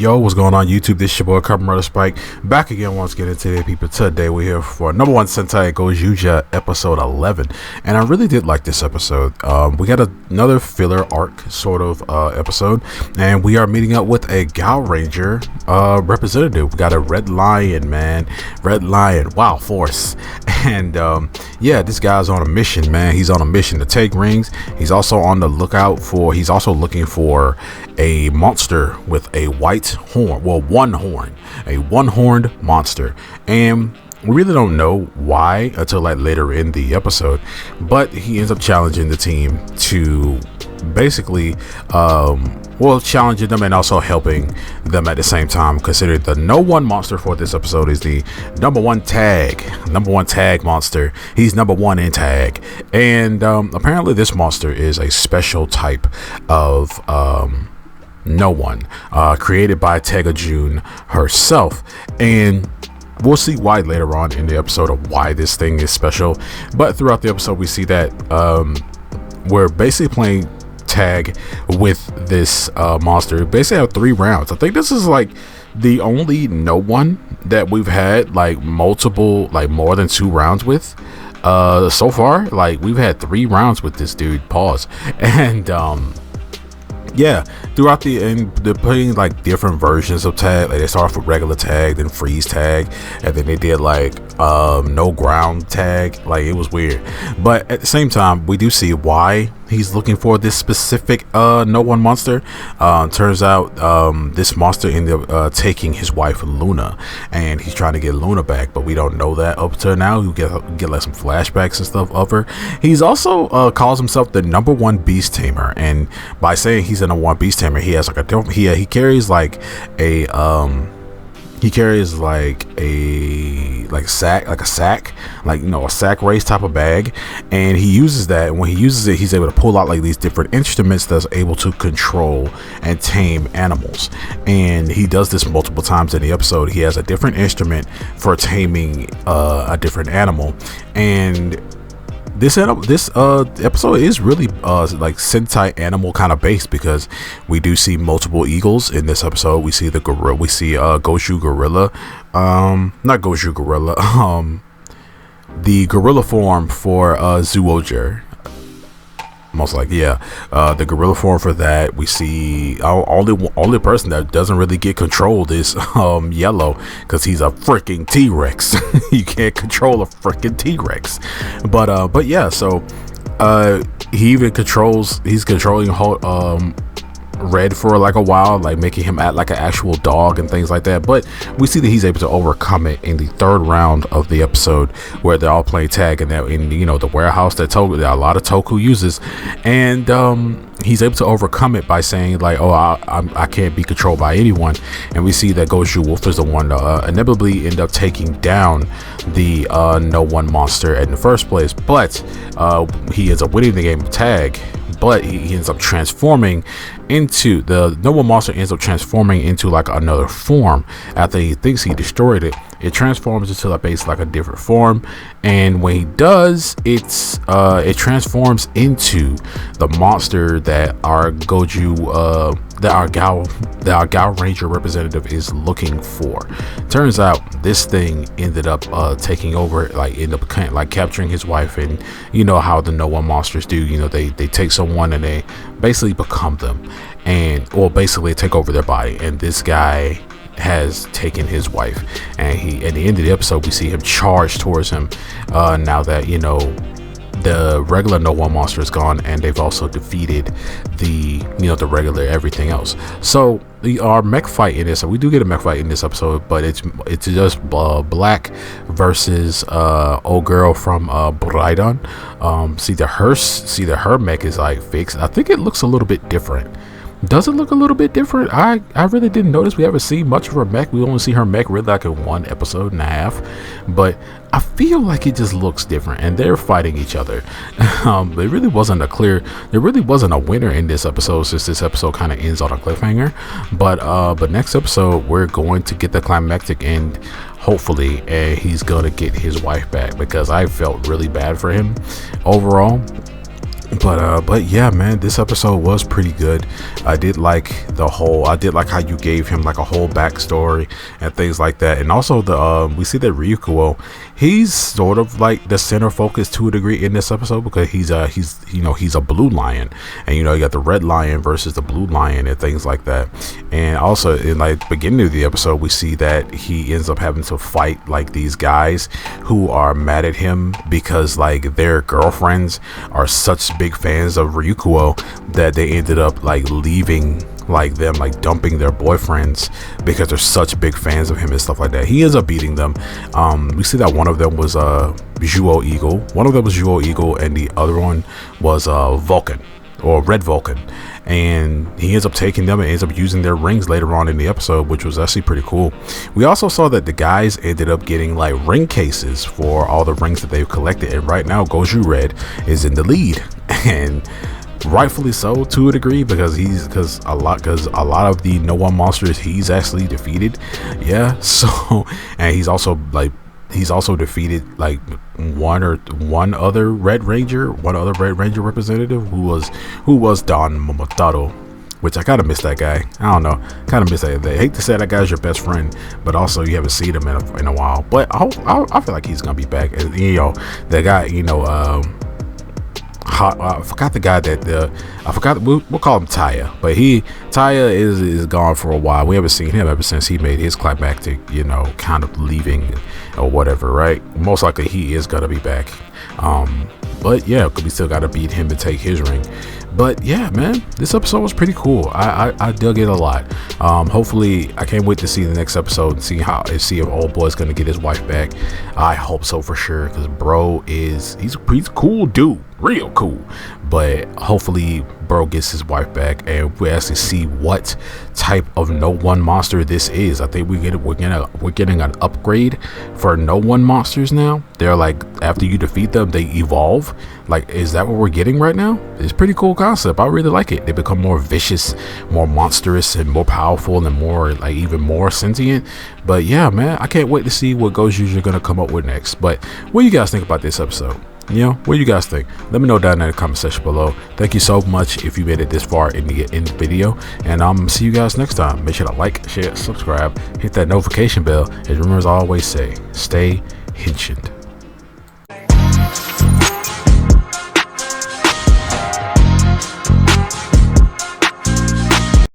Yo, what's going on YouTube? This is your boy Kamen Spike back again once again today, people. Today we're here for #1 Sentai Gozyuger episode 11, and I really did like this episode. We got another filler arc sort of episode, and we are meeting up with a Gal Ranger representative. We got a Red Lion, man. Red Lion, wow, force. And yeah, this guy's on a mission, man. He's on a mission to take rings. He's also on the lookout for, he's also looking for a monster with a white horn, well, one horn, a one-horned monster. And we really don't know why until like later in the episode, but he ends up challenging the team to basically challenging them and also helping them at the same time. Considered the No.1 monster for this episode is the number one tag monster. He's #1 in tag, and apparently this monster is a special type of No.1 created by Tega June herself, and we'll see why later on in the episode of why this thing is special. But throughout the episode we see that we're basically playing tag with this monster. Basically have 3 rounds. I think this is like the only No.1 that we've had like multiple, like more than 2 rounds with so far. Like we've had 3 rounds with this dude, pause. And yeah, throughout the end they're putting like different versions of tag. Like they start off with regular tag, then freeze tag, and then they did like no ground tag. Like it was weird, but at the same time we do see why he's looking for this specific No.1 monster. Turns out this monster ended up taking his wife Luna, and he's trying to get Luna back, but we don't know that up to now. You get like some flashbacks and stuff of her. He's also calls himself the #1 beast tamer, and by saying he's a #1 beast tamer, he has like a he carries like a sack, like, you know, a sack race type of bag, and he uses that, and when he uses it he's able to pull out like these different instruments that's able to control and tame animals. And he does this multiple times in the episode. He has a different instrument for taming a different animal, and this episode is really like Sentai animal kind of based, because we do see multiple eagles in this episode. We see the gorilla, we see Goshu gorilla, not Goshu gorilla, the gorilla form for Zyuohger. Most like, yeah, the gorilla form for that. We see only person that doesn't really get controlled is Yellow, because he's a freaking T-Rex. You can't control a freaking T-Rex. But yeah, so he even he's controlling Red for like a while, like making him act like an actual dog and things like that. But we see that he's able to overcome it in the 3rd round of the episode, where they're all playing tag, and they're in, you know, the warehouse that a lot of Toku uses, and he's able to overcome it by saying like, oh, I can't be controlled by anyone. And we see that Goshu Wolf is the one to inevitably end up taking down the No.1 monster in the first place. But he ends up winning the game of tag, but he ends up transforming into the No.1 monster, ends up transforming into like another form after he thinks he destroyed it. It transforms into like a different form, and when he does, it transforms into the monster that our our Gal Ranger representative is looking for. Turns out this thing ended up taking over, like end up like capturing his wife, and you know how the No.1 monsters do. You know, they take someone and they basically become them, or basically take over their body. And this guy has taken his wife, and he, at the end of the episode, we see him charge towards him. Now that, you know, the regular No.1 monster is gone, and they've also defeated the regular everything else. So our mech fight in this, we do get a mech fight in this episode, but it's just Black versus old girl from Braidon. See that her mech is like fixed. I think it looks a little bit different. Does it look a little bit different? I really didn't notice. We haven't seen much of her mech. We only see her mech really like in 1 episode and a half, but I feel like it just looks different, and they're fighting each other. There really wasn't a winner in this episode, since this episode kind of ends on a cliffhanger. But next episode we're going to get the climactic end, hopefully, and he's gonna get his wife back, because I felt really bad for him overall. But yeah, man, this episode was pretty good. I did like how you gave him like a whole backstory and things like that. And also we see that Ryuko, he's sort of like the center focus to a degree in this episode, because he's a blue lion, and you got the red lion versus the blue lion and things like that. And also in like the beginning of the episode, we see that he ends up having to fight like these guys who are mad at him because like their girlfriends are such big fans of Ryuko that they ended up like leaving like them, like dumping their boyfriends because they're such big fans of him and stuff like that. He ends up beating them. We see that one of them was Juo Eagle, and the other one was Vulcan, or Red Vulcan, and he ends up taking them and ends up using their rings later on in the episode, which was actually pretty cool. We also saw that the guys ended up getting like ring cases for all the rings that they've collected, and right now Goju Red is in the lead, and rightfully so to a degree, because a lot of the No.1 monsters he's actually defeated. Yeah, so, and he's also defeated like one other Red Ranger representative who was Don Momotaro, which I kind of miss that guy. I don't know, kind of miss that. I hate to say that guy's your best friend, but also you haven't seen him in a while. But I feel like he's gonna be back. The guy, I forgot the guy that we'll call him Taya, but Taya is gone for a while. We haven't seen him ever since he made his climactic, kind of leaving or whatever, right? Most likely he is gonna be back. But yeah, we still gotta beat him to take his ring. But yeah, man, this episode was pretty cool. I dug it a lot. Hopefully, I can't wait to see the next episode and see if old boy's gonna get his wife back. I hope so for sure, because bro he's a cool dude, real cool. But hopefully bro gets his wife back and we actually see what type of No.1 monster this is. I think we're getting an upgrade for No.1 monsters now. They're like, after you defeat them, they evolve. Like, is that what we're getting right now? It's a pretty cool concept. I really like it. They become more vicious, more monstrous, and more powerful, and more like even more sentient. But yeah, man, I can't wait to see what Gozyuger gonna come up with next. But what do you guys think about this episode? What do you guys think? Let me know down in the comment section below. Thank you so much if you made it this far in the video, and see you guys next time. Make sure to like, share, subscribe, hit that notification bell, and remember, as I always say, stay henchant.